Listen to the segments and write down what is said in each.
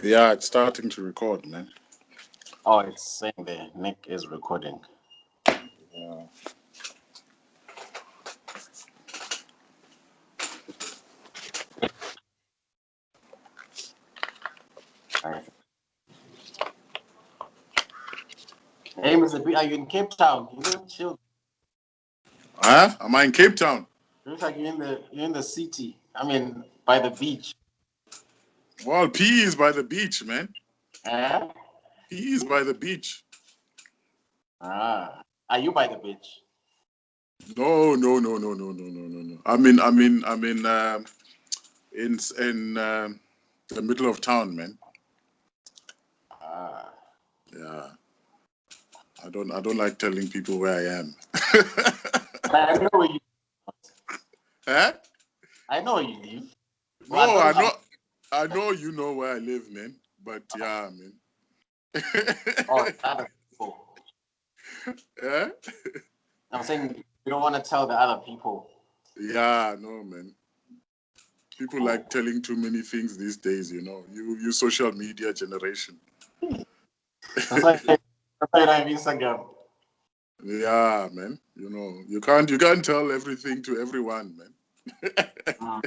Yeah, it's starting to record, man. Oh, it's saying there. Nick is recording. Yeah. Alright. Hey, Mr. B, are you in Cape Town? You look chill. Huh? Am I in Cape Town? You look like you're in the city. I mean, by the beach. Well, P is by the beach, man. Eh? P is by the beach. Are you by the beach? No, no, no, no, no, no, no, no, no. I'm in the middle of town, man. Ah. Yeah. I don't like telling people where I am. I know where you. Huh? I know where you live. No, Well, I know you know where I live, man. But yeah, man. Oh, other people. Yeah? I'm saying you don't want to tell the other people. Yeah, no, man. People like telling too many things these days, You social media generation. That's why I have Instagram. Yeah, man. You can't tell everything to everyone, man. Mm.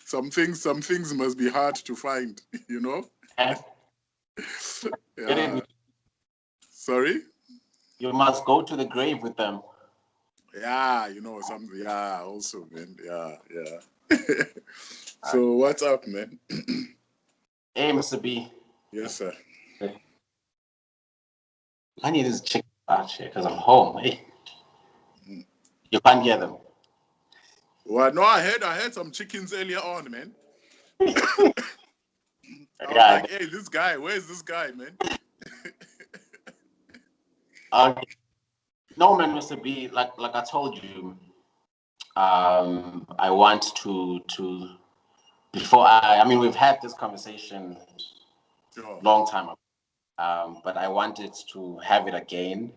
Some things must be hard to find, you know? Eh? Yeah. Sorry? You must go to the grave with them. Yeah, yeah, also, man. Yeah, yeah. So what's up, man? Hey, Mr. B. Yes, sir. I need this chicken out here because I'm home. Hey, you can't hear them. Well, no, I had some chickens earlier on, man. I was Yeah. like, hey, this guy, where's this guy, man? Okay. No, man, Mr. B. Like I told you, I want to before I mean we've had this conversation Sure. long time ago, but I wanted to have it again,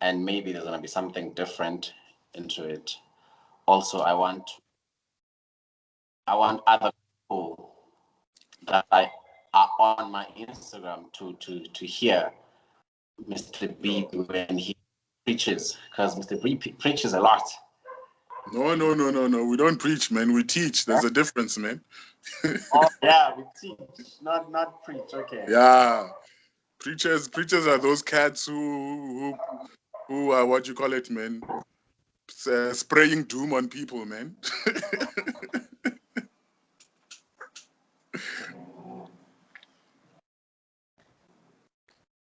and maybe there's gonna be something different into it. Also, I want other people that are on my Instagram to hear Mr. B when he preaches, because Mr. B preaches a lot. No, no, no, no, no. We don't preach, man. We teach. There's a difference, man. Oh yeah, we teach, not preach. Okay. Yeah. Preachers are those cats who are what you call it, man. Spraying doom on people, man.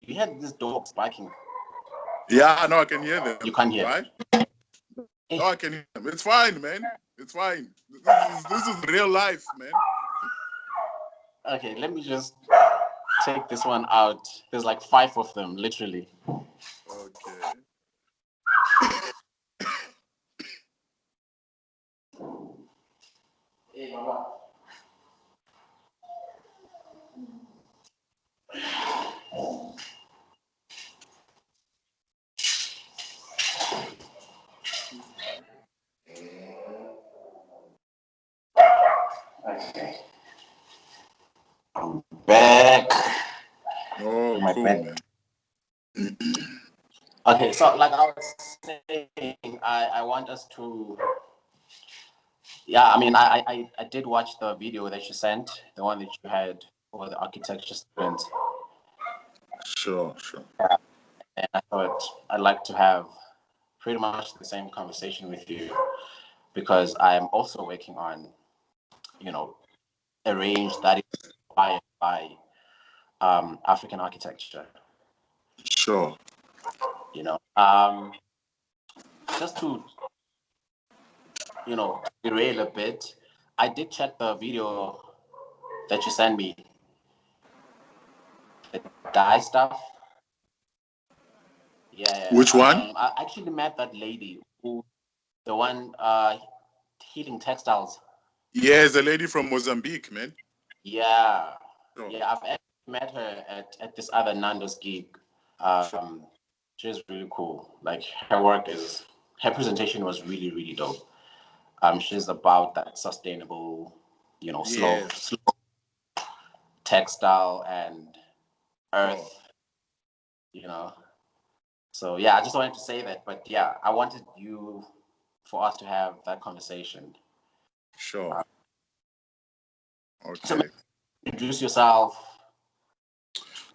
You had these dogs barking. Yeah, no, I can hear them. You can't hear. Right? No, I can hear them. It's fine, man. It's fine. This is real life, man. Okay, let me just take this one out. There's like 5 of them, literally. Okay. Hey, Mama. Okay. I'm back. Oh, My cool, bed. man. Okay, so like I was saying, I want us to. Yeah, I mean, I did watch the video that you sent, the one that you had for the architecture students, Sure, sure. and I thought I'd like to have pretty much the same conversation with you because I'm also working on, you know, a range that is inspired by African architecture. Sure. You know, just to derail a bit, I did check the video that you sent me, the dye stuff. Yeah, Which one? I actually met that lady who, the one healing textiles. Yeah, the lady from Mozambique, man. Yeah, Sure. yeah, I've actually met her at this other Nando's gig. Sure. She's really cool. Like her presentation was really, really dope. She's about that sustainable, slow Yes. textile and earth, you know. So yeah, I just wanted to say that. But yeah, I wanted for us to have that conversation. Sure. So Okay. introduce yourself.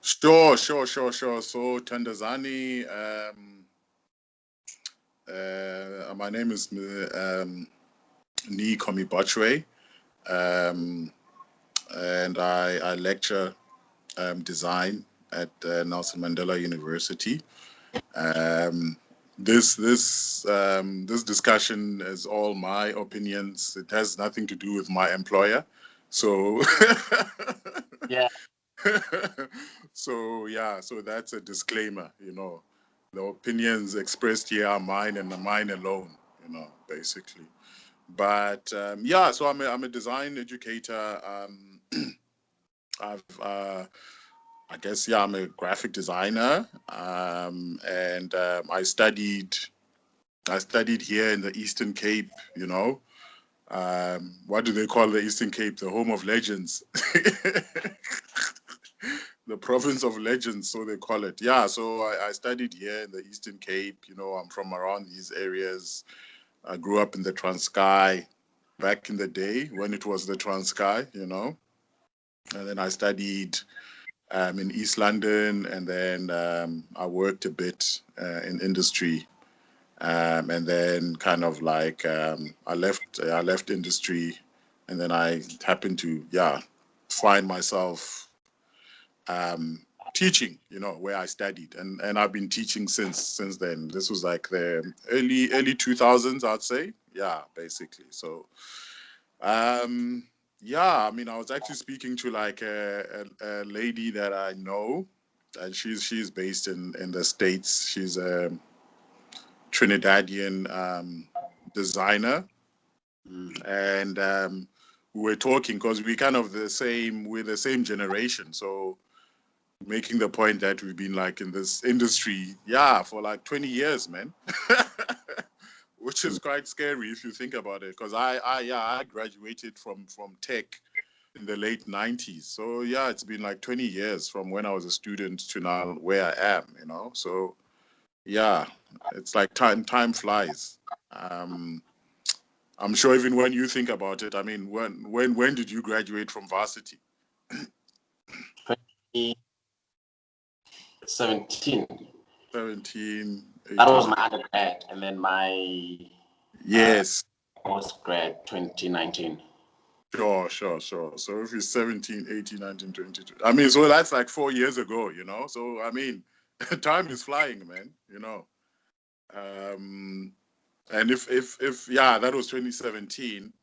Sure. So Tandazani, my name is Ni Komibachwe, and I lecture design at Nelson Mandela University. This discussion is all my opinions. It has nothing to do with my employer. So Yeah. so yeah, so that's a disclaimer, The opinions expressed here are mine and mine alone, basically. But yeah, so I'm a design educator. I've I guess yeah, I'm a graphic designer, and I studied here in the Eastern Cape. What do they call the Eastern Cape? The home of legends. The province of legends, so they call it. Yeah, so I studied here in the Eastern Cape. I'm from around these areas. I grew up in the Transkei back in the day when it was the Transkei, And then I studied in East London, and then I worked a bit in industry, and then kind of like I left industry, and then I happened to find myself teaching, where I studied, and I've been teaching since then. This was like the early 2000s, I'd say. Yeah, basically. So, yeah, I mean, I was actually speaking to like a lady that I know, and she's based in the States. She's a Trinidadian designer, and we were talking because we're the same generation. So making the point that we've been like in this industry, for like 20 years, man. Which is quite scary if you think about it, because I graduated from tech in the late 90s. So yeah, it's been like 20 years from when I was a student to now where I am, So yeah, it's like time flies. I'm sure even when you think about it, I mean, when did you graduate from varsity? 2017. 17, That was 18. my undergrad, and then my Yes. postgrad 2019. Sure. So if it's 17, 18, 19, 20, I mean, so that's like 4 years ago, So, I mean, time is flying, man, And if that was 2017,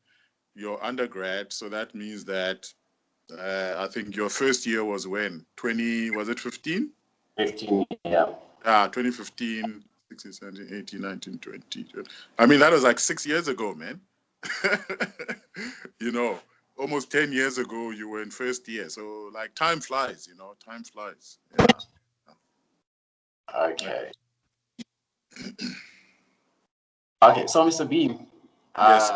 your undergrad, so that means that I think your first year was when? Was it 15? 15, yeah. 2015, 16, 17, 18, 19, 20. I mean, that was like 6 years ago, man. Almost 10 years ago, you were in first year. So, like, time flies, time flies. Yeah. Okay. Okay, so Mr. Beam, Yes.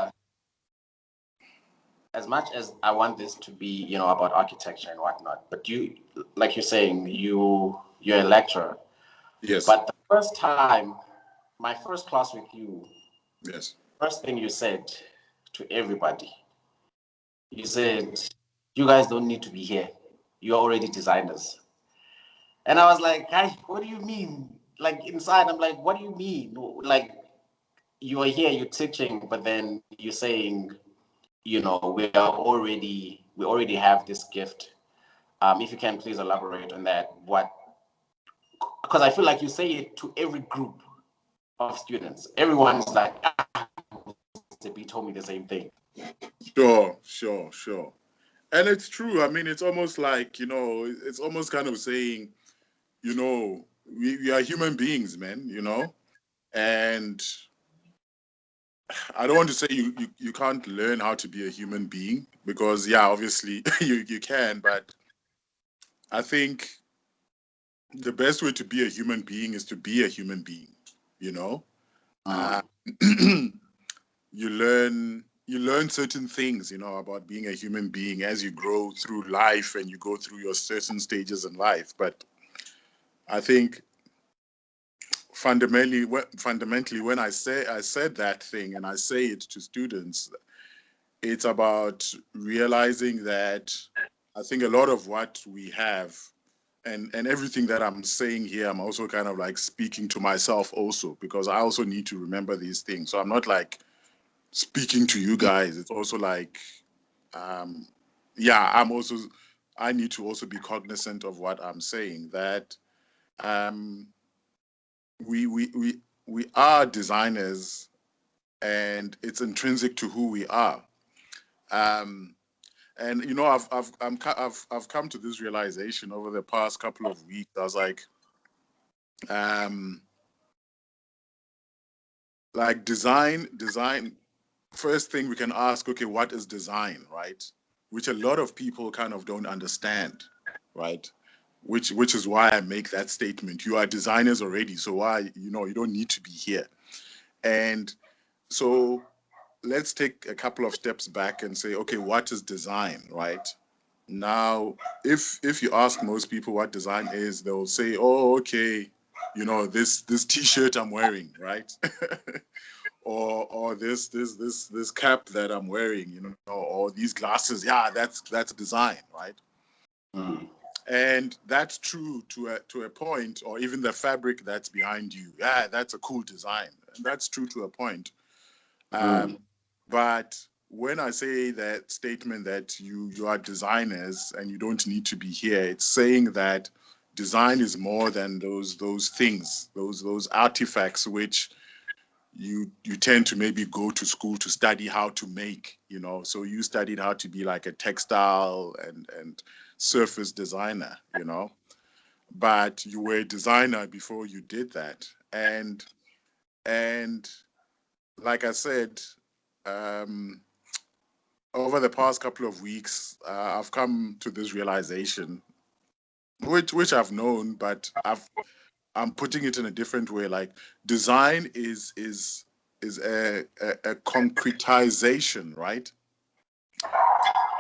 As much as I want this to be, about architecture and whatnot, but you, like you're saying, you're a lecturer. Yes. But the first time, my first class with you, yes. First thing you said to everybody, you said, you guys don't need to be here. You're already designers. And I was like, guys, what do you mean? Like inside, I'm like, what do you mean? Like you are here, you're teaching, but then you're saying, we already have this gift. If you can please elaborate on that, because I feel like you say it to every group of students. Everyone's like, he told me the same thing. Sure. And it's true. I mean, it's almost like, it's almost kind of saying, we are human beings, man, and I don't want to say you can't learn how to be a human being, because obviously you can, but I think the best way to be a human being is to be a human being, you learn you learn certain things, about being a human being as you grow through life and you go through your certain stages in life. But I think fundamentally, when I said that thing and I say it to students, it's about realizing that I think a lot of what we have and everything that I'm saying here, I'm also kind of like speaking to myself also, because I also need to remember these things. So I'm not like speaking to you guys. It's also like, yeah, I need to also be cognizant of what I'm saying, that we are designers and it's intrinsic to who we are. Um, and I've come to this realization over the past couple of weeks. I was like design. First thing we can ask, okay, what is design, right? Which a lot of people kind of don't understand, right? Which is why I make that statement. You are designers already, so why, you don't need to be here. And so let's take a couple of steps back and say, okay, what is design, right? Now, if you ask most people what design is, they'll say, oh, okay, this T-shirt I'm wearing, right? or this cap that I'm wearing, or these glasses, yeah, that's design, right? Mm. And that's true to a point, or even the fabric that's behind you, yeah, that's a cool design, and that's true to a point. But when I say that statement that you are designers and you don't need to be here, it's saying that design is more than those things, those artifacts which you tend to maybe go to school to study how to make, so you studied how to be like a textile and surface designer, but you were a designer before you did that. And like I said, over the past couple of weeks, I've come to this realization, which I've known, but I'm putting it in a different way. Like, design is a concretization, right,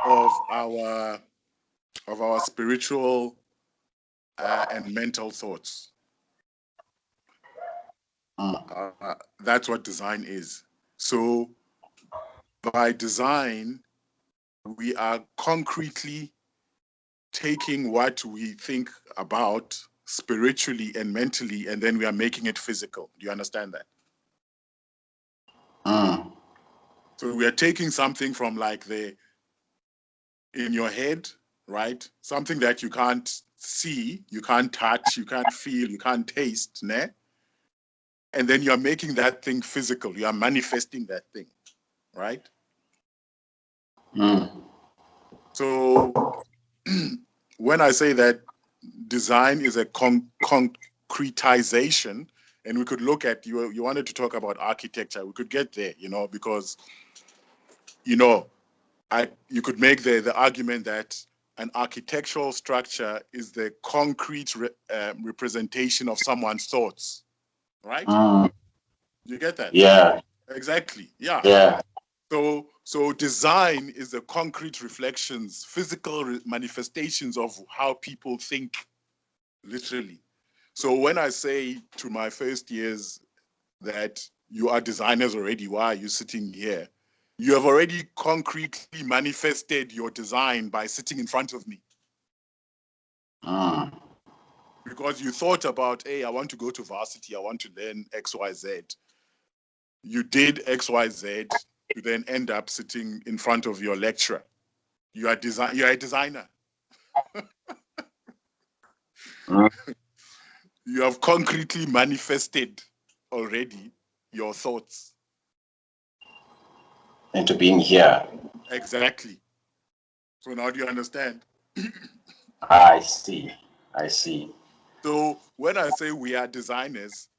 of our spiritual and mental thoughts. That's what design is. So by design, we are concretely taking what we think about spiritually and mentally, and then we are making it physical. Do you understand that? So we are taking something from like in your head, right? Something that you can't see, you can't touch, you can't feel, you can't taste, ne? And then you're making that thing physical. You are manifesting that thing, right? So when I say that design is a concretization, and we could look at, you wanted to talk about architecture, we could get there, because you could make the argument that an architectural structure is the concrete representation of someone's thoughts, right? You get that? Yeah. Exactly. Yeah. Yeah. So design is the concrete reflections, physical manifestations of how people think, literally. So when I say to my first years that you are designers already, why are you sitting here? You have already concretely manifested your design by sitting in front of me. Because you thought about, hey, I want to go to varsity, I want to learn XYZ. You did XYZ to then end up sitting in front of your lecturer. You are a designer. You have concretely manifested already your thoughts Into being here. exactly. So now do you understand? I see. So when I say we are designers,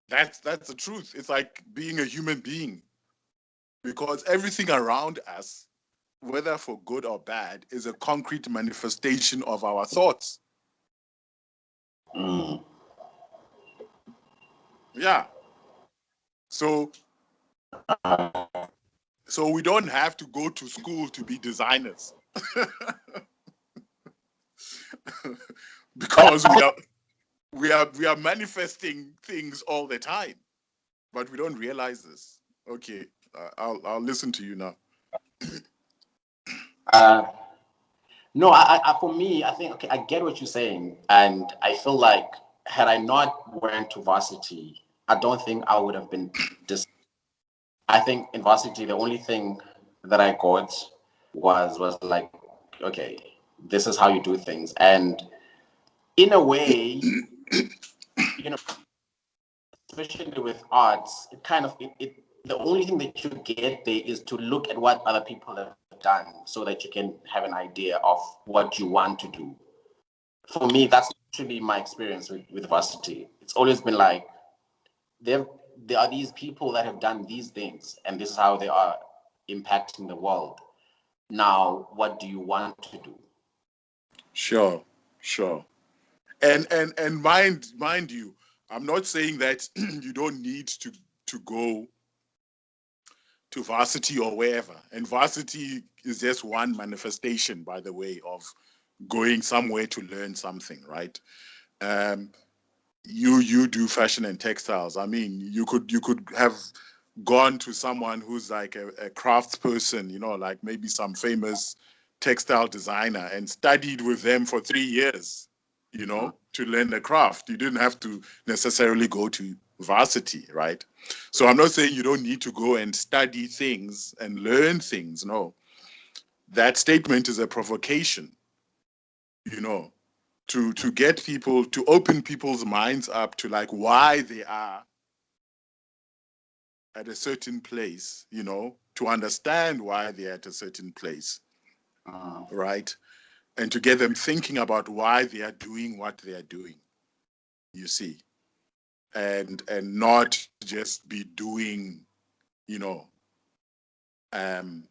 that's the truth. It's like being a human being, because everything around us, whether for good or bad, is a concrete manifestation of our thoughts. Yeah. So So we don't have to go to school to be designers. Because we are manifesting things all the time, but we don't realize this. Okay, I'll listen to you now. No, for me, I think, okay, I get what you're saying. And I feel like had I not went to varsity, I don't think I would have been I think in varsity, the only thing that I got was like, okay, this is how you do things. And in a way, you know, especially with arts, it kind of the only thing that you get there is to look at what other people have done so that you can have an idea of what you want to do. For me, that's actually my experience with varsity. It's always been like there are these people that have done these things, and this is how they are impacting the world. Now, what do you want to do? Sure, sure. And mind you, I'm not saying that you don't need to go to varsity or wherever. And varsity is just one manifestation, by the way, of going somewhere to learn something, right? Um, you do fashion and textiles. I mean, you could have gone to someone who's like a crafts person, like maybe some famous textile designer, and studied with them for 3 years, to learn the craft. You didn't have to necessarily go to varsity, right? So I'm not saying you don't need to go and study things and learn things. No, that statement is a provocation, you know, to get people, to open people's minds up to like why they are at a certain place, to understand why they're at a certain place, right? And to get them thinking about why they are doing what they are doing, you see, and not just be doing, you know, um,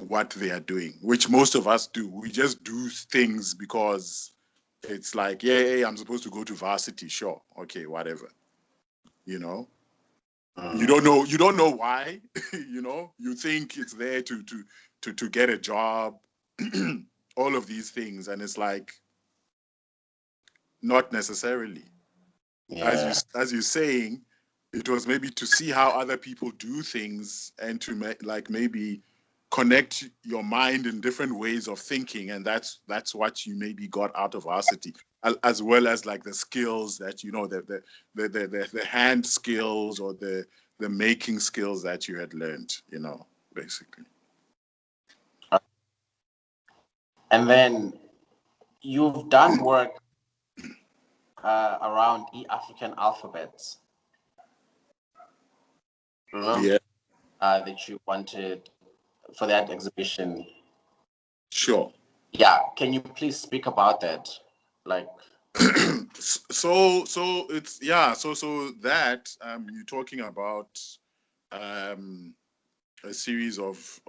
what they are doing, which most of us do. We just do things because it's like, yeah, I'm supposed to go to varsity, sure, okay, whatever, you know. You don't know why. You think it's there to get a job, all of these things, and it's like not necessarily. Yeah. As you're saying, it was maybe to see how other people do things and to like maybe connect your mind in different ways of thinking, and that's what you maybe got out of varsity, as well as like the skills that the hand skills or the making skills that you had learned, basically. And then you've done work around African alphabets. Remember Yeah, that you wanted for that exhibition? sure. Yeah, can you please speak about that? Like, So it's, yeah, so that you're talking about a series of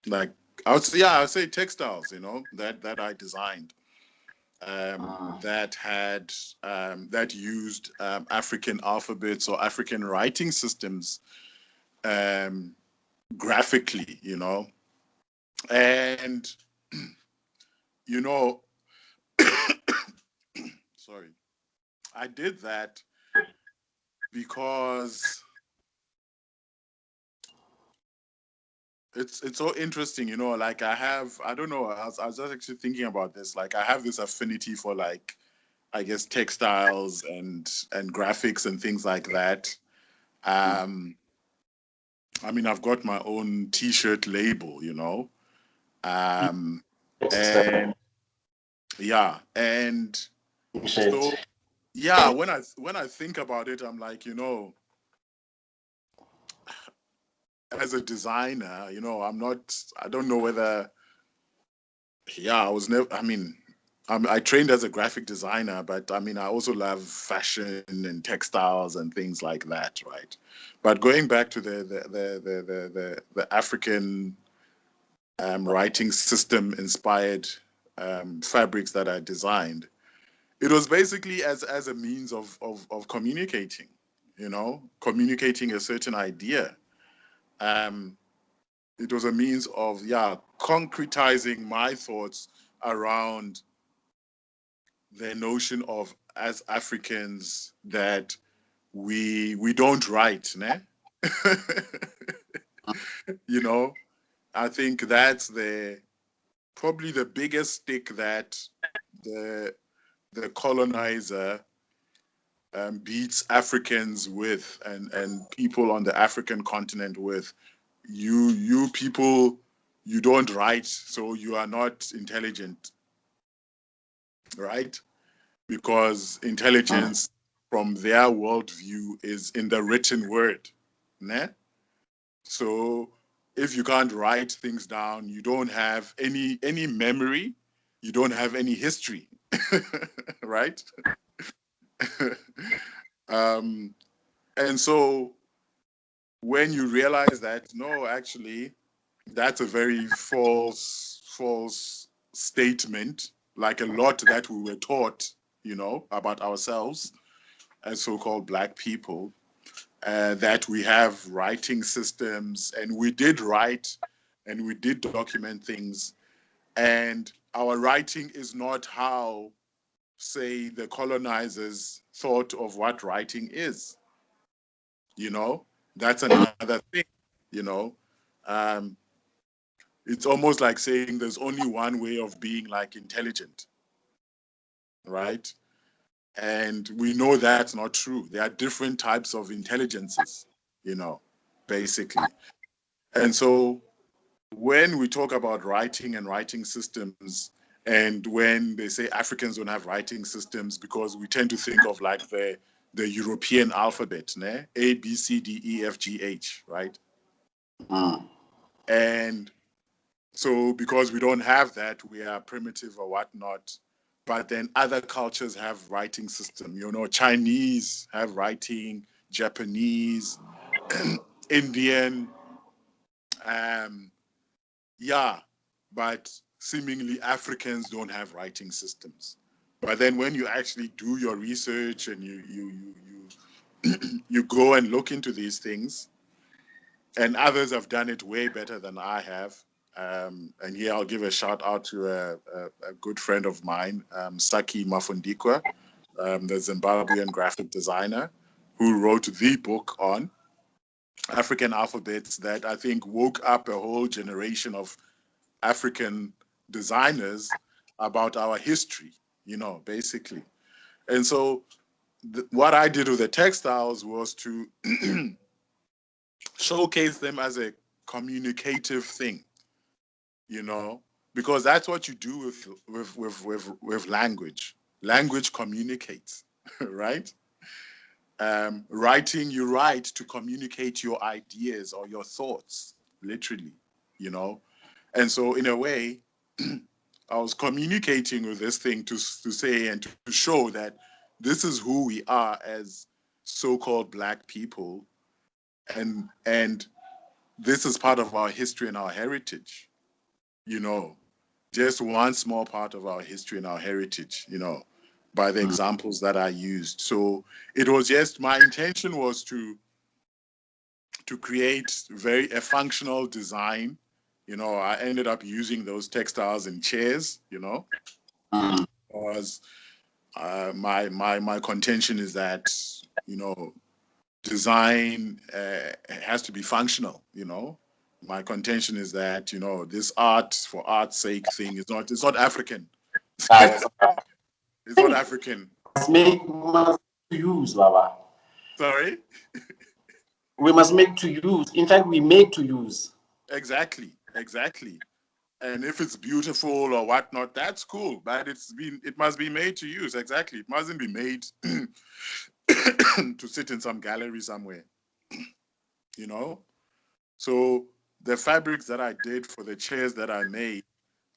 like, I would say textiles, that I designed, that had that used African alphabets or African writing systems, graphically, and you know sorry, I did that because it's so interesting, like I don't know, I was just actually thinking about this, like I have this affinity for, like, I guess, textiles and graphics and things like that. I mean, I've got my own T-shirt label, and yeah, and so yeah, when I think about it, I'm like, as a designer, I don't know whether, yeah, I was never, I mean, I trained as a graphic designer, but I mean, I also love fashion and textiles and things like that, right? But going back to the African writing system inspired fabrics that I designed, it was basically as a means of communicating, communicating a certain idea. it was a means of concretizing my thoughts around the notion of, as Africans, that we don't write, né? You know, I think that's probably the biggest stick that the colonizer beats Africans with, and people on the African continent with. You people, you don't write, so you are not intelligent, right? Because intelligence from their worldview is in the written word, né? So if you can't write things down, you don't have any memory, you don't have any history, right? And so when you realize that, no, actually, that's a very false statement, like a lot that we were taught, about ourselves as so-called Black people, that we have writing systems, and we did write and we did document things, and our writing is not how, say, the colonizers thought of what writing is. That's another thing. you know um, it's almost like saying there's only one way of being like intelligent, right? And we know that's not true. There are different types of intelligences, basically. And so when we talk about writing and writing systems, and when they say Africans don't have writing systems, because we tend to think of like the European alphabet, né? A, B, C, D, E, F, G, H, right? And so because we don't have that, we are primitive or whatnot. But then other cultures have writing system. Chinese have writing, Japanese, Indian, but seemingly Africans don't have writing systems. But then when you actually do your research and you go and look into these things, and others have done it way better than I have. And here I'll give a shout out to a good friend of mine, Saki Mafundikwa, the Zimbabwean graphic designer, who wrote the book on African alphabets that I think woke up a whole generation of African designers about our history, basically. And so what I did with the textiles was to showcase them as a communicative thing, because that's what you do with language. Language communicates, right? Writing, you write to communicate your ideas or your thoughts, literally, And so in a way, I was communicating with this thing to say and to show that this is who we are as so-called Black people, and this is part of our history and our heritage, just one small part of our history and our heritage, by the examples that I used. So it was just, my intention was to create a functional design. I ended up using those textiles and chairs, because my contention is that, design has to be functional, My contention is that, this art for art's sake thing is not, it's not African. It's not African. We must use, Baba. Sorry? We must make to use. In fact, we make to use. Exactly. And if it's beautiful or whatnot, that's cool. But it must be made to use. Exactly. It mustn't be made to sit in some gallery somewhere. So the fabrics that I did for the chairs that I made,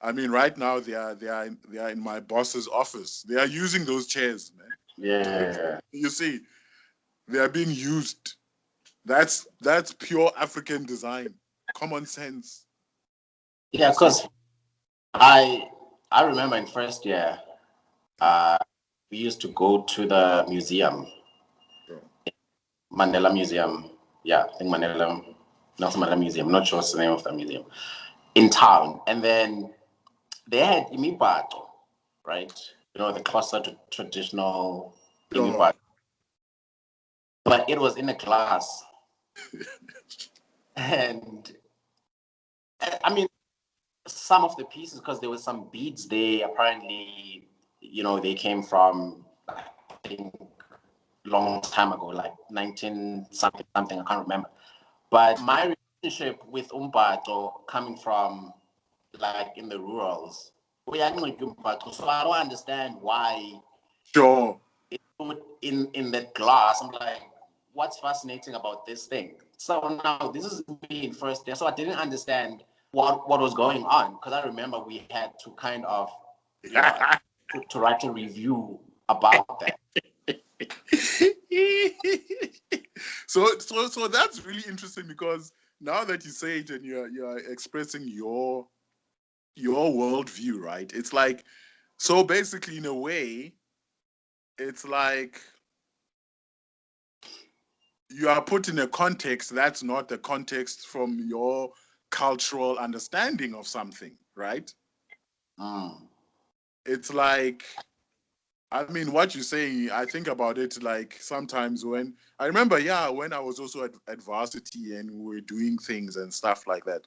I mean, right now they are in my boss's office. They are using those chairs, man. Yeah. You see, they are being used. That's pure African design, common sense. Yeah, because I remember in first year, we used to go to the museum, Mandela Museum. Yeah, I think Mandela Nelson Mandela Museum. I'm not sure what's the name of the museum in town. And then they had imipato, right? You know, the Xhosa traditional imipato. But it was in a glass. And I mean, some of the pieces, because there were some beads there, apparently, you know, they came from, I think, long time ago, like 19 something, I can't remember. But my relationship with umbhato coming from like in the rurals, so I don't understand why Sure. it's put in that glass. I'm like, what's fascinating about this thing? So now this is me in first year, so I didn't understand what was going on, because I remember we had to kind of, you know, to write a review about that. So that's really interesting, because now that you say it and you're expressing your worldview, right? It's like, so basically, in a way, it's like you are put in a context that's not the context from your cultural understanding of something, right? It's like, I mean, what you're saying, I think about it like sometimes when I remember, when I was also at varsity and we were doing things and stuff like that.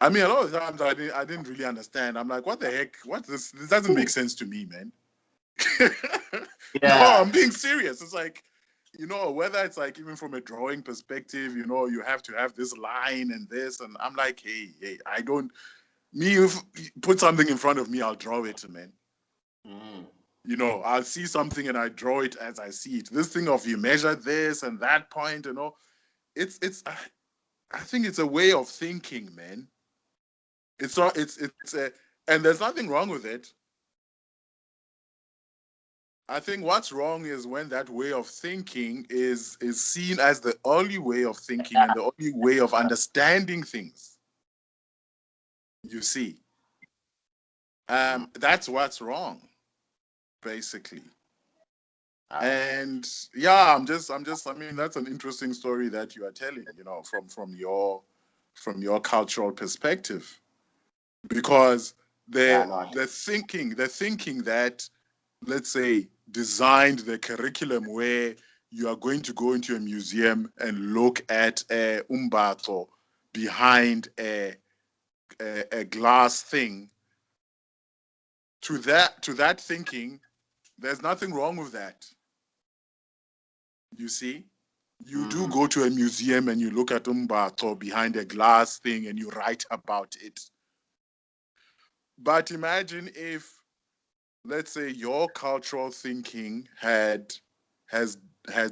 I mean, a lot of times I didn't really understand. I'm like, what the heck? What this doesn't make sense to me, man. Yeah. No, I'm being serious. It's like, you know, whether it's like even from a drawing perspective, you know, you have to have this line and this, and I'm like, hey, I don't. Me, if you put something in front of me, I'll draw it, man. You know, I'll see something and I draw it as I see it. This thing of you measure this and that point, you know, it's. I think it's a way of thinking, man. It's not. It's a, and there's nothing wrong with it. I think what's wrong is when that way of thinking is seen as the only way of thinking and the only way of understanding things. You see, that's what's wrong, basically. And I'm just. I mean, that's an interesting story that you are telling. You know, from your cultural perspective, because the thinking that, let's say, designed the curriculum where you are going to go into a museum and look at a umbato behind a glass thing. To that thinking, there's nothing wrong with that. You see, you do go to a museum and you look at umbato behind a glass thing and you write about it. But imagine if, let's say, your cultural thinking has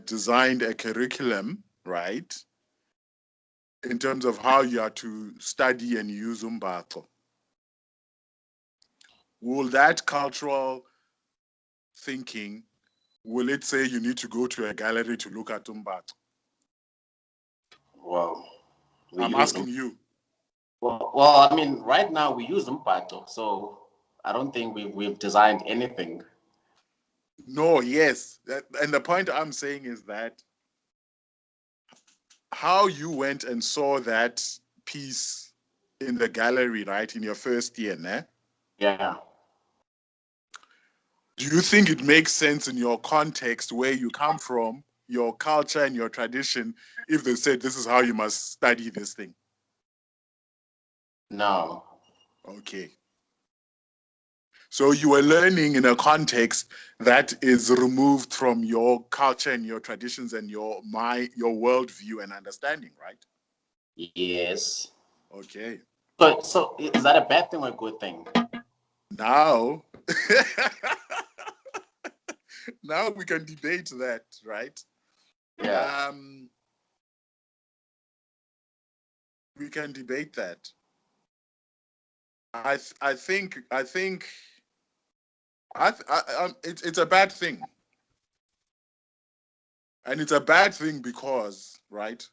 designed a curriculum, right, in terms of how you are to study and use umbato. Will that cultural thinking, will it say you need to go to a gallery to look at umbato? Well, I'm asking you. Well, I mean, right now we use umbato, so I don't think we've designed anything. No, yes. And the point I'm saying is that how you went and saw that piece in the gallery, right, in your first year, né? Yeah. Do you think it makes sense in your context, where you come from, your culture and your tradition, if they said this is how you must study this thing? No. Okay. So you were learning in a context that is removed from your culture and your traditions and your worldview and understanding, right? Yes. Okay. So is that a bad thing or a good thing? Now, now we can debate that, right? Yeah. We can debate that. I think it's a bad thing, and it's a bad thing because, right?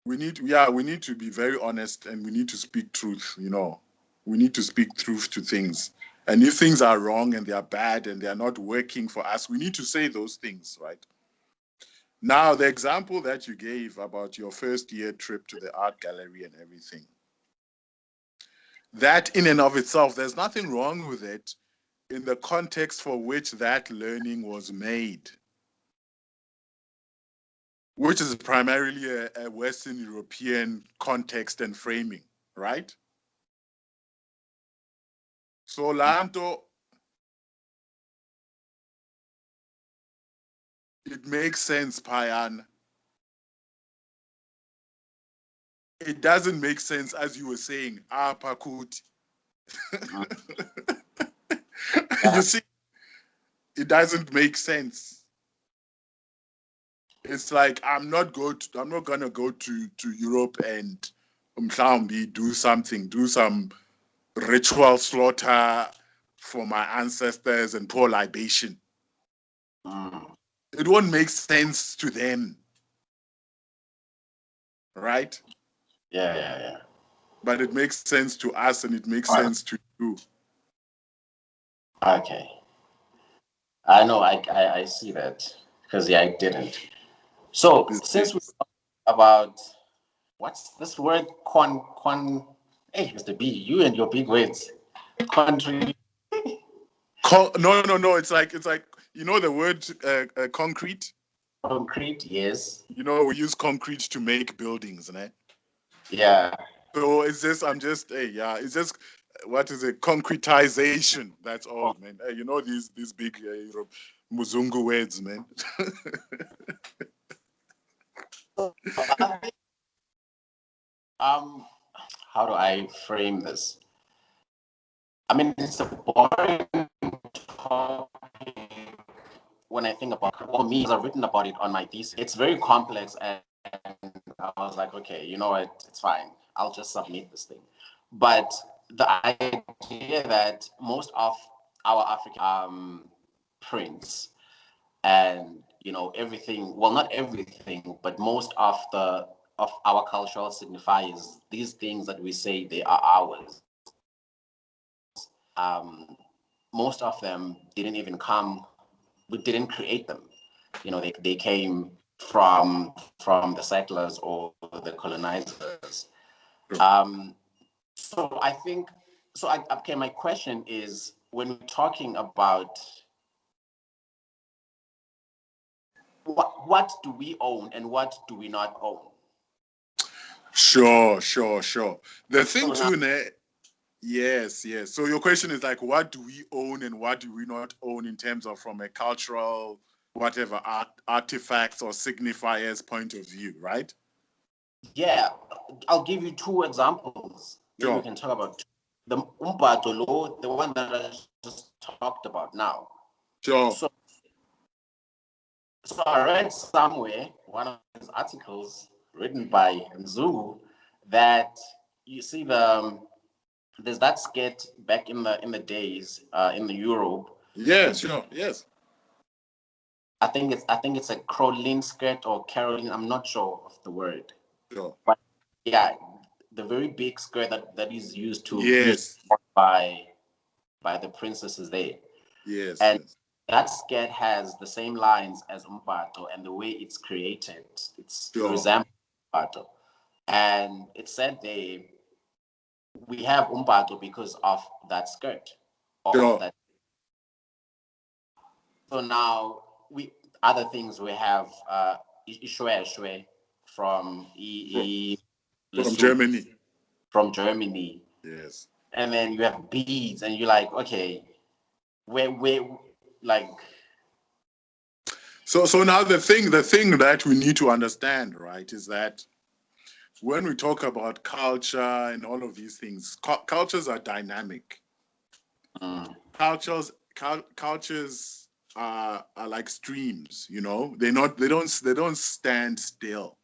We need to be very honest, and we need to speak truth. You know, we need to speak truth to things. And if things are wrong and they are bad and they are not working for us, we need to say those things, right? Now, the example that you gave about your first year trip to the art gallery and everything, that in and of itself, there's nothing wrong with it in the context for which that learning was made, which is primarily a Western European context and framing, right? So Lanto, it makes sense, Payan. It doesn't make sense, as you were saying, Pakut. You see, it doesn't make sense. It's like I'm not gonna go to Europe and do some ritual slaughter for my ancestors and pour libation. It won't make sense to them, right? Yeah. But it makes sense to us, and it makes sense to you. Okay. I know. I see that because I didn't. So since we talked about what's this word hey, Mr. B, you and your big words. Country. No. It's like you know the word concrete. Concrete, yes. You know we use concrete to make buildings, right? Yeah. So it's just it's just what is it? Concretization. That's all, man. You know these big Muzungu words, man. How do I frame this? I mean, it's a boring topic when I think about it. For me, I've written about it on my thesis. It's very complex, and I was like, okay, you know what? It's fine. I'll just submit this thing. But the idea that most of our African prints and everything, well, not everything, but most of our cultural signifiers, these things that we say they are ours, most of them didn't even come, we didn't create them. They came from the settlers or the colonizers. So I think, okay, my question is, when we're talking about what do we own and what do we not own? Sure. The thing too, yes. So your question is like, what do we own and what do we not own in terms of from a cultural, whatever, artifacts or signifiers point of view, right? Yeah, I'll give you two examples. Maybe we can talk about the umbhato law, the one that I just talked about now. Sure. So I read somewhere, one of his articles written by Mzungu, that you see there's that skit back in the days in the Europe. Yeah, sure. Yes. I think it's a Caroline skirt or Caroline. I'm not sure of the word. Sure. But yeah, the very big skirt that is used to yes by the princesses there. Yes. And that skirt has the same lines as umbhato, and the way it's created, it resembles umbhato. And it said we have umbhato because of that skirt. That. So now other things we have ishweshwe from Germany. From Germany. Yes. And then you have beads, and you're like, okay, where like. So now the thing that we need to understand, right, is that when we talk about culture and all of these things, cultures are dynamic. Cultures are like streams, they don't stand still,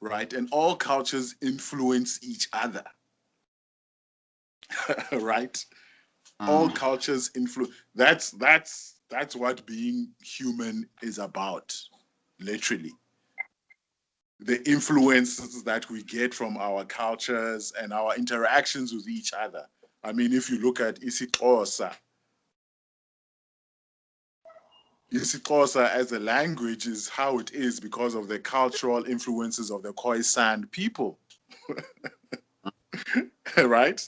right? And all cultures influence each other. Right? All cultures influence. That's what being human is about, literally. The influences that we get from our cultures and our interactions with each other. I mean, if you look at isiXhosa, isiXhosa as a language is how it is because of the cultural influences of the Khoisan people, right?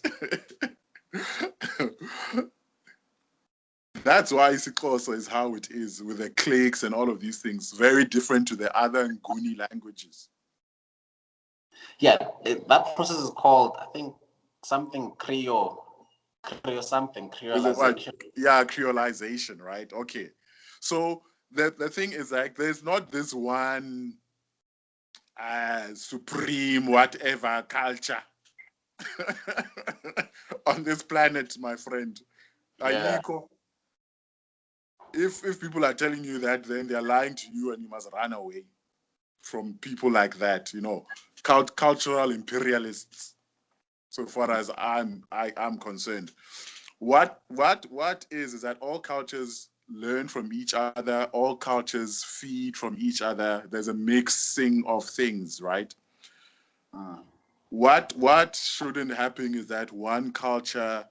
That's why isiXhosa is how it is with the cliques and all of these things. Very different to the other Nguni languages. Yeah, that process is called, I think, something creolization. Yeah, creolization, right? Okay. So the thing is like there's not this one supreme whatever culture on this planet, my friend. Yeah. Ayiko. If people are telling you that, then they're lying to you and you must run away from people like that, cultural imperialists, so far as I'm concerned. What is that all cultures learn from each other, all cultures feed from each other. There's a mixing of things, right? What shouldn't happen is that one culture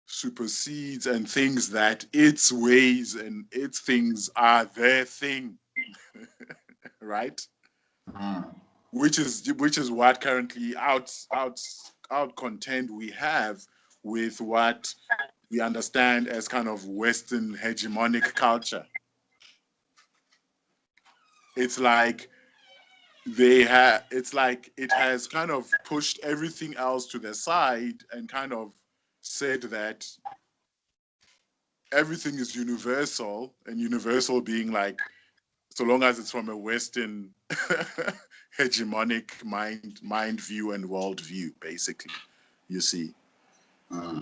supersedes and thinks that its ways and its things are their thing, right? Which is what currently out contend we have with what we understand as kind of Western hegemonic culture. It's like it has kind of pushed everything else to the side and kind of said that everything is universal, and universal being like so long as it's from a Western hegemonic mind view and world view, basically, you see.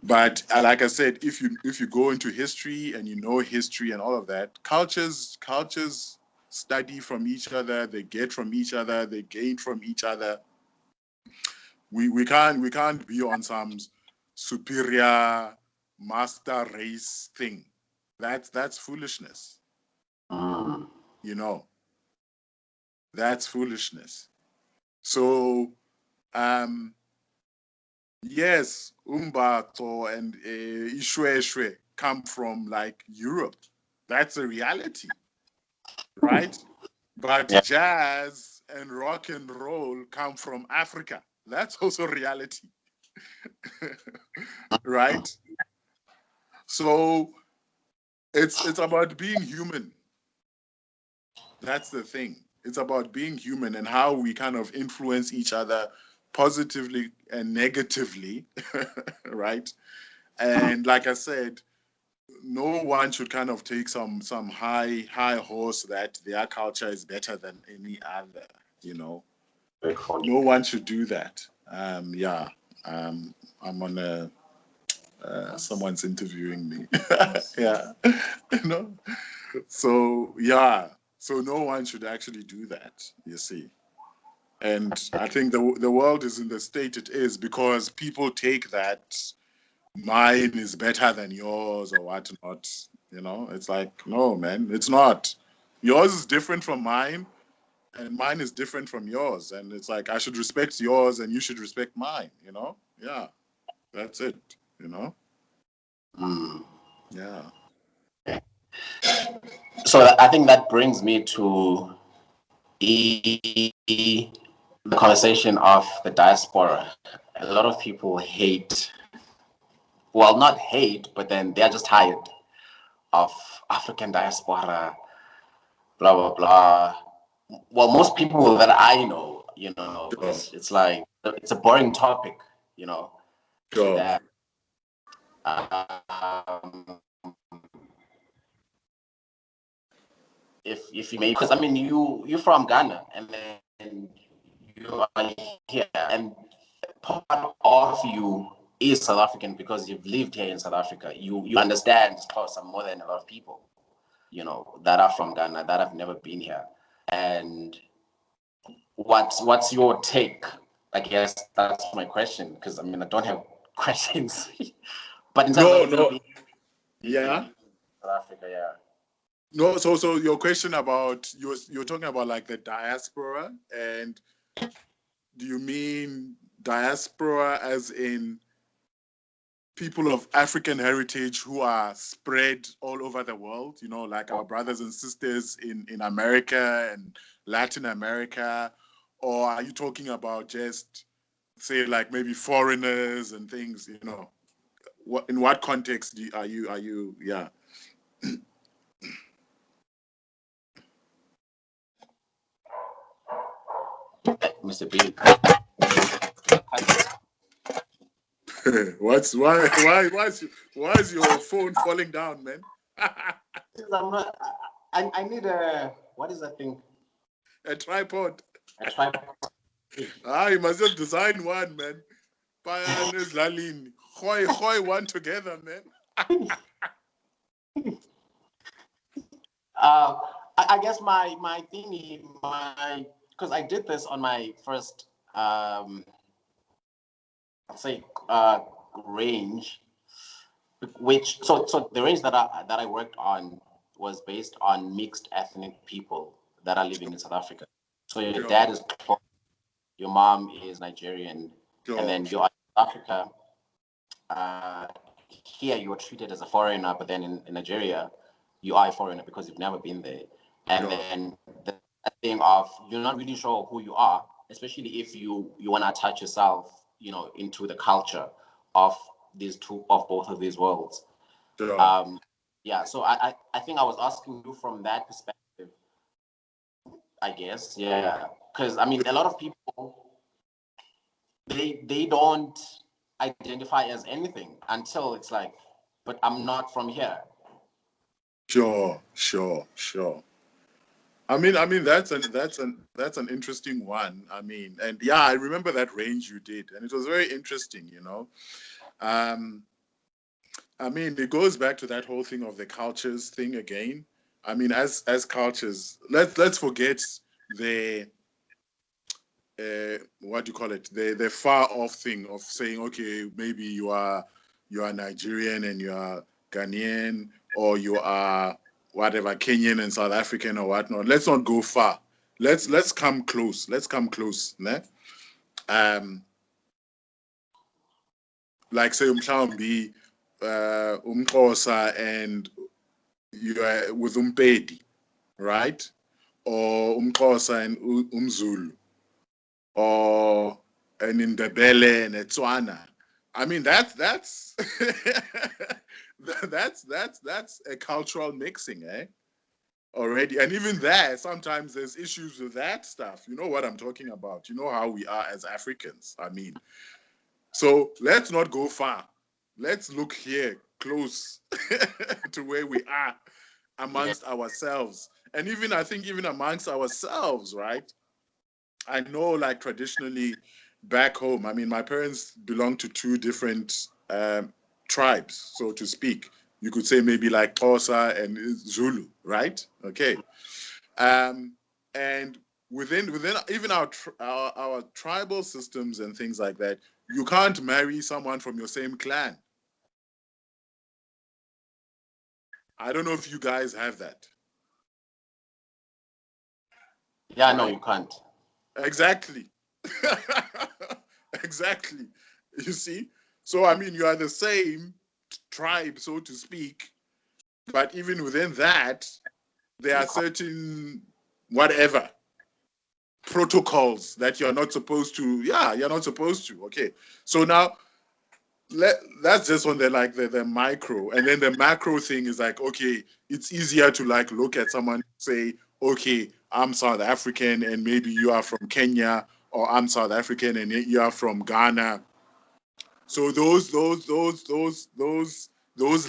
But like I said, if you go into history and you know history and all of that, cultures study from each other, they get from each other, they gain from each other. We can't be on some superior master race thing. That's foolishness. That's foolishness. So yes, Umbato and Ishweshwe come from like Europe. That's a reality, right? But Yeah. jazz and rock and roll come from Africa. That's also reality, right? So it's about being human. That's the thing. It's about being human and how we kind of influence each other positively and negatively, right? And like I said, no one should kind of take some high horse that their culture is better than any other, you know. No one should do that. Yeah. I'm on a someone's interviewing me. Yeah. So yeah. So no one should actually do that, you see. And I think the world is in the state it is because people take that mine is better than yours or whatnot. It's like, no, man, it's not. Yours is different from mine, and mine is different from yours. And it's like, I should respect yours and you should respect mine, Yeah, that's it. Yeah. So I think that brings me to the conversation of the diaspora. A lot of people hate, well, not hate, but then they're just tired of African diaspora, blah, blah, blah. Well, most people that I know, Sure. it's like, it's a boring topic, Sure. that um, if you may, because I mean, you're from Ghana and then you are here, and part of you is South African because you've lived here in South Africa. You understand Xhosa more than a lot of people, that are from Ghana that have never been here. And what's your take? I guess that's my question, because I mean I don't have questions, but in terms of you No. being Yeah. in South Africa, yeah. No, so your question about you're talking about like the diaspora, and do you mean diaspora as in people of African heritage who are spread all over the world, you know, like our brothers and sisters in America and Latin America? Or are you talking about just, say, like maybe foreigners and things, you know? In what context are you, yeah. Mr. B. Why is your phone falling down, man? I'm not, I need what is that thing? A tripod. A tripod. You must just design one, man. Payan is Lalin. Hoy one together, man. I guess my thing, because I did this on my first, I'll say, range, which so the range that I worked on was based on mixed ethnic people that are living in South Africa. So your dad is Xhosa, your mom is Nigerian, and then you're in South Africa. Here you are treated as a foreigner, but then in Nigeria, you are a foreigner because you've never been there. And then the thing of you're not really sure who you are, especially if you want to attach yourself, you know, into the culture of both of these worlds. Yeah, so I think I was asking you from that perspective, I guess. Yeah, because I mean, a lot of people they don't identify as anything until it's like, but I'm not from here. Sure. I mean that's an interesting one. I mean, and yeah, I remember that range you did, and it was very interesting, you know. I mean, it goes back to that whole thing of the cultures thing again. I mean, as cultures, let's forget the what do you call it? The far off thing of saying, okay, maybe you are Nigerian and you are Ghanaian, or you are whatever Kenyan and South African or whatnot. Let's not go far. Let's come close. Let's come close. Ne? Like say umhlawumbi umXhosa and you are with uMpedi, right? Or umXhosa and umZulu, or an Indebele and a Tswana. I mean that's that's a cultural mixing, eh? Already, and even there, sometimes there's issues with that stuff. You know what I'm talking about. You know how we are as Africans. I mean, so let's not go far. Let's look here close to where we are amongst ourselves. And even I think even amongst ourselves, right? I know like traditionally back home, I mean, my parents belong to two different tribes, so to speak. You could say maybe like Xhosa and Zulu, right? Okay. And within even our tribal systems and things like that, you can't marry someone from your same clan. I don't know if you guys have that. Yeah, no, you can't. Exactly. Exactly. You see? So, I mean, you are the same tribe, so to speak, but even within that, there are certain whatever protocols that you're not supposed to. Yeah, you're not supposed to. Okay. So now that's just on the micro, and then the macro thing is like, okay, it's easier to like look at someone, say, okay, I'm South African and maybe you are from Kenya, or I'm South African and you are from Ghana. So those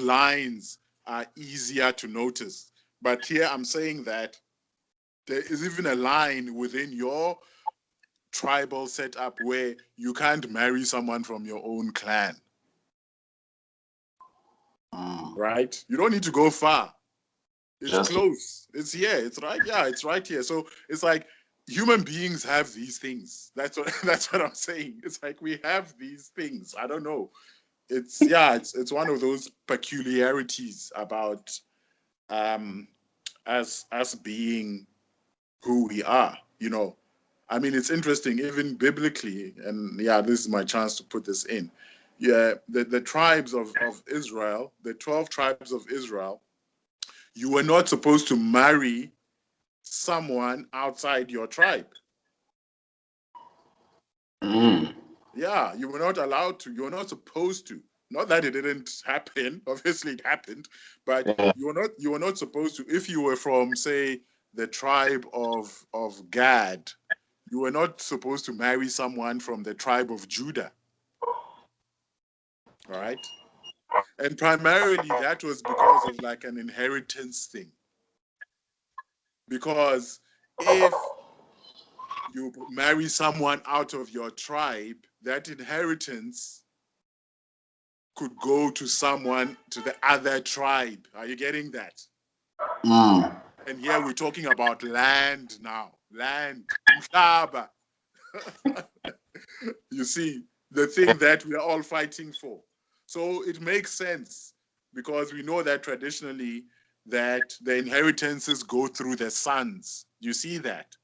lines are easier to notice. But here I'm saying that there is even a line within your tribal setup where you can't marry someone from your own clan. Right? You don't need to go far. It's close. It's here. It's right. Yeah, it's right here. So it's like human beings have these things. That's what I'm saying. It's like we have these things. I don't know. It's one of those peculiarities about us being who we are. You know, I mean, it's interesting, even biblically, and yeah, this is my chance to put this in. the tribes of Israel, the 12 tribes of Israel, you were not supposed to marry someone outside your tribe. Yeah, you were not allowed to. You were not supposed to. Not that it didn't happen. Obviously, it happened, but you were not supposed to. If you were from, say, the tribe of Gad, you were not supposed to marry someone from the tribe of Judah. All right, and primarily that was because of like an inheritance thing. Because if you marry someone out of your tribe, that inheritance could go to someone to the other tribe. Are you getting that? And here we're talking about land now. Land. You see, the thing that we are all fighting for. So it makes sense because we know that traditionally that the inheritances go through the sons. You see that?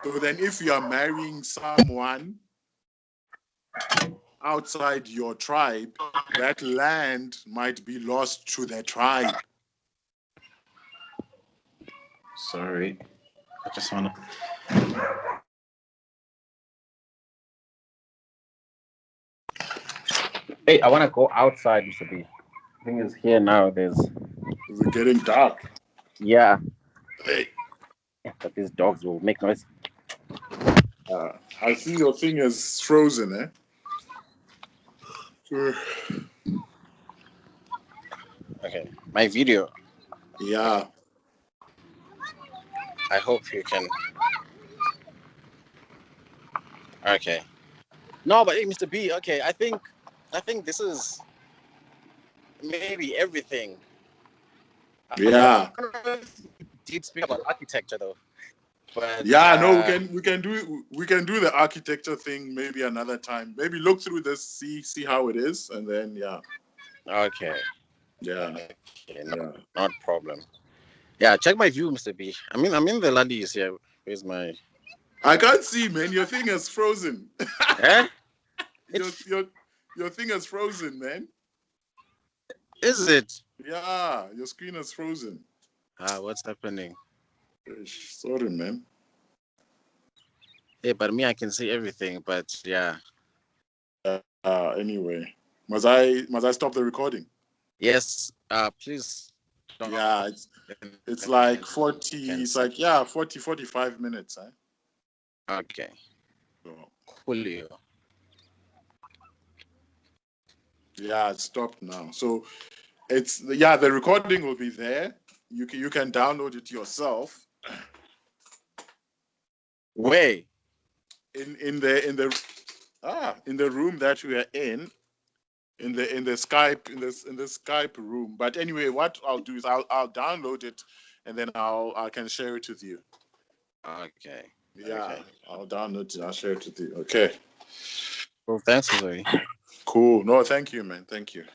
So then if you are marrying someone outside your tribe, that land might be lost to the tribe. Sorry. I just want to... Hey, I want to go outside, Mr. B. The thing is, here now, is it getting dark? Yeah. Hey. But these dogs will make noise. I see your thing is frozen, eh? Okay. My video. Yeah. I hope you can. Okay. No, but hey, Mr. B. Okay, I think this is maybe everything. Yeah. Did speak about architecture though. But no, we can do the architecture thing maybe another time. Maybe look through this, see how it is, and then yeah. Okay. Yeah. Okay, not problem. Yeah, check my view, Mr. B. I'm in the Lallies here. Where's my? I can't see, man. Your thing is frozen. Eh? Your thing is frozen, man. Is it? Yeah, your screen is frozen. What's happening? Sorry, man. Yeah, but me, I can see everything. But yeah. Anyway, must I stop the recording? Yes. Please. Yeah, it's like 40. It's like 40, 45 minutes. Okay. So, Julio. Yeah, it stopped now. So it's the recording will be there. You can download it yourself. Where? In the room that we are in the Skype in the Skype room. But anyway, what I'll do is I'll download it and then I can share it with you. Okay. Yeah, okay. I'll download it. I'll share it with you. Okay. Well, thanks, Zoe. Cool. No, thank you, man. Thank you.